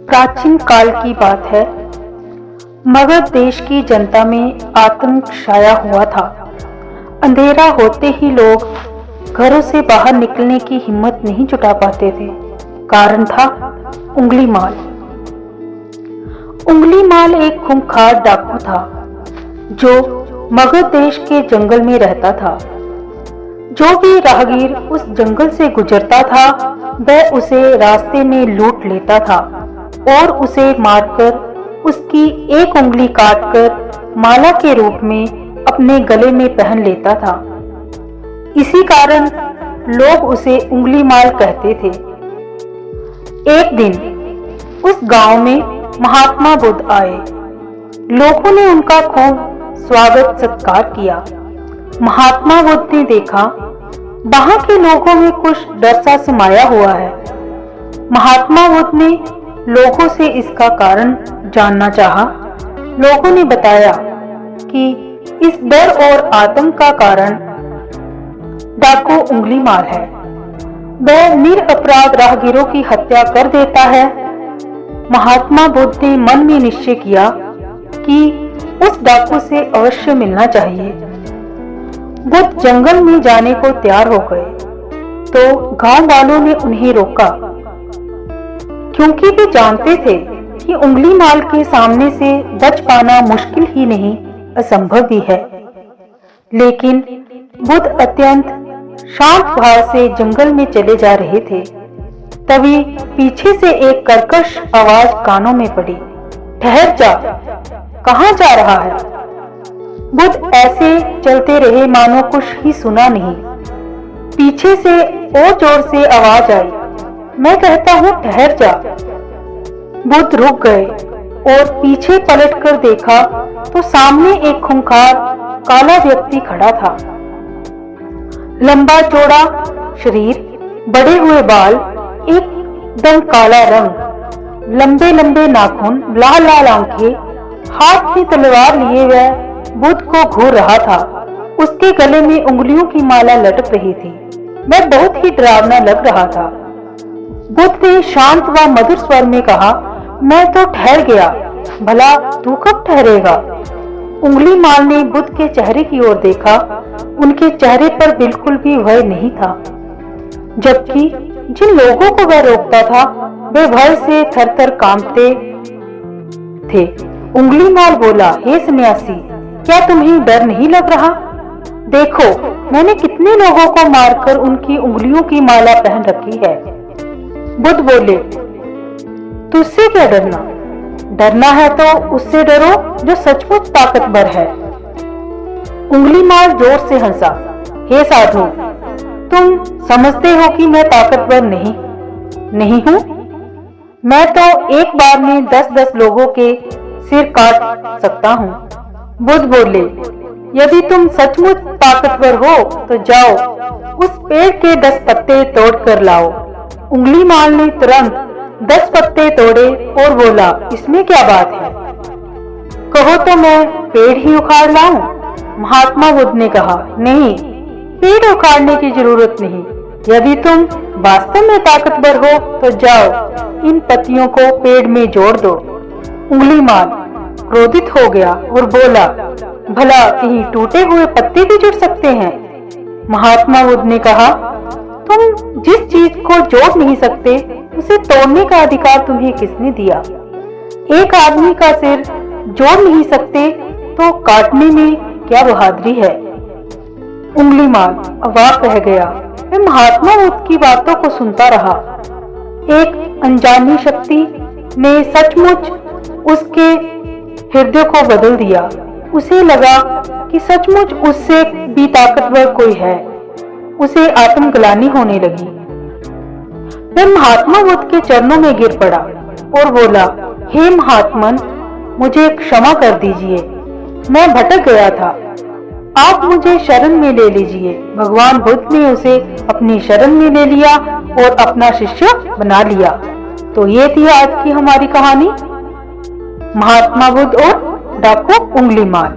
प्राचीन काल की बात है। मगध देश की जनता में आतंक छाया हुआ था। अंधेरा होते ही लोग घरों से बाहर निकलने की हिम्मत नहीं जुटा पाते थे। कारण था उंगलीमाल। उंगलीमाल एक खूंखार डाकू था जो मगध देश के जंगल में रहता था। जो भी राहगीर उस जंगल से गुजरता था वह उसे रास्ते में लूट लेता था और उसे मारकर उसकी एक उंगली काटकर माला के रूप में अपने गले में पहन लेता था। इसी कारण लोग उसे उंगलीमाल कहते थे। एक दिन उस गांव में महात्मा बुद्ध आए। लोगों ने उनका खूब स्वागत सत्कार किया। महात्मा बुद्ध ने देखा वहां के लोगों में कुछ डर सा समाया हुआ है। महात्मा बुद्ध ने लोगों से इसका कारण जानना चाहा। लोगों ने बताया कि इस डर और आतंक का कारण डाकू उंगलीमाल है। वह निरपराध राहगीरों की हत्या कर देता है। महात्मा बुद्ध ने मन में निश्चय किया कि उस डाकू से अवश्य मिलना चाहिए। बुद्ध जंगल में जाने को तैयार हो गए तो गांव वालों ने उन्हें रोका, क्योंकि वे जानते थे कि उंगलीमाल के सामने से बच पाना मुश्किल ही नहीं असंभव भी है। लेकिन बुद्ध अत्यंत शांत भाव से जंगल में चले जा रहे थे। तभी पीछे से एक कर्कश आवाज कानों में पड़ी, ठहर जा, कहां जा रहा है? बुद्ध ऐसे चलते रहे मानो कुछ ही सुना नहीं। पीछे से और जोर से आवाज आई, मैं कहता हूं ठहर जा। बुद्ध रुक गए और पीछे पलटकर देखा तो सामने एक खूंखार काला व्यक्ति खड़ा था। लंबा चौड़ा शरीर, बड़े हुए बाल, एकदम काला रंग, लंबे लंबे नाखून, लाल लाल आंखें, हाथ में तलवार लिए वह बुद्ध को घूर रहा था। उसके गले में उंगलियों की माला लटक रही थी। वह बहुत ही डरावना लग रहा था। बुद्ध ने शांत व मधुर स्वर में कहा, मैं तो ठहर गया, भला तू कब ठहरेगा? उंगलीमाल ने बुद्ध के चेहरे की ओर देखा। उनके चेहरे पर बिल्कुल भी भय नहीं था, जबकि जिन लोगों को वह रोकता था वे भय से थर-थर कांपते थे। उंगलीमाल बोला, हे सन्यासी, क्या तुम्हें डर नहीं लग रहा? देखो, मैंने कितने लोगों को मारकर उनकी उंगलियों की माला पहन रखी है। बुद्ध बोले, तुझसे क्या डरना? डरना है तो उससे डरो जो सचमुच ताकतवर है। उंगलीमाल जोर से हंसा, हे साधु, तुम समझते हो कि मैं ताकतवर नहीं हूं? मैं तो एक बार में 10-10 लोगों के सिर काट सकता हूं। बुद्ध बोले, यदि तुम सचमुच ताकतवर हो तो जाओ उस पेड़ के 10 पत्ते तोड़ कर लाओ। उंगलीमाल ने तुरंत 10 पत्ते तोड़े और बोला, इसमें क्या बात है? कहो तो मैं पेड़ ही उखाड़ लाऊं? महात्मा बुद्ध ने कहा, नहीं, पेड़ उखाड़ने की जरूरत नहीं। यदि तुम वास्तव में ताकतवर हो तो जाओ इन पत्तियों को पेड़ में जोड़ दो। उंगलीमाल क्रोधित हो गया और बोला, भला कहीं टूटे हुए पत्ते भी जुड़ सकते हैं? महात्मा बुद्ध ने कहा, तुम जिस चीज को जोड़ नहीं सकते उसे तोड़ने का अधिकार तुम्हें किसने दिया? एक आदमी का सिर जोड़ नहीं सकते तो काटने में क्या बहादुरी है? उंगलीमाल अवाक रह गया। वह महात्मा बुद्ध की बातों को सुनता रहा। एक अनजानी शक्ति ने सचमुच उसके हृदय को बदल दिया। उसे लगा कि सचमुच उससे भी ताकतवर कोई है। उसे आत्मग्लानि होने लगी। वह महात्मा बुद्ध के चरणों में गिर पड़ा और बोला, हे महात्मन, मुझे क्षमा कर दीजिए, मैं भटक गया था, आप मुझे शरण में ले लीजिए। भगवान बुद्ध ने उसे अपनी शरण में ले लिया और अपना शिष्य बना लिया। तो ये थी आज की हमारी कहानी, महात्मा बुद्ध और डाकू उंगलीमाल।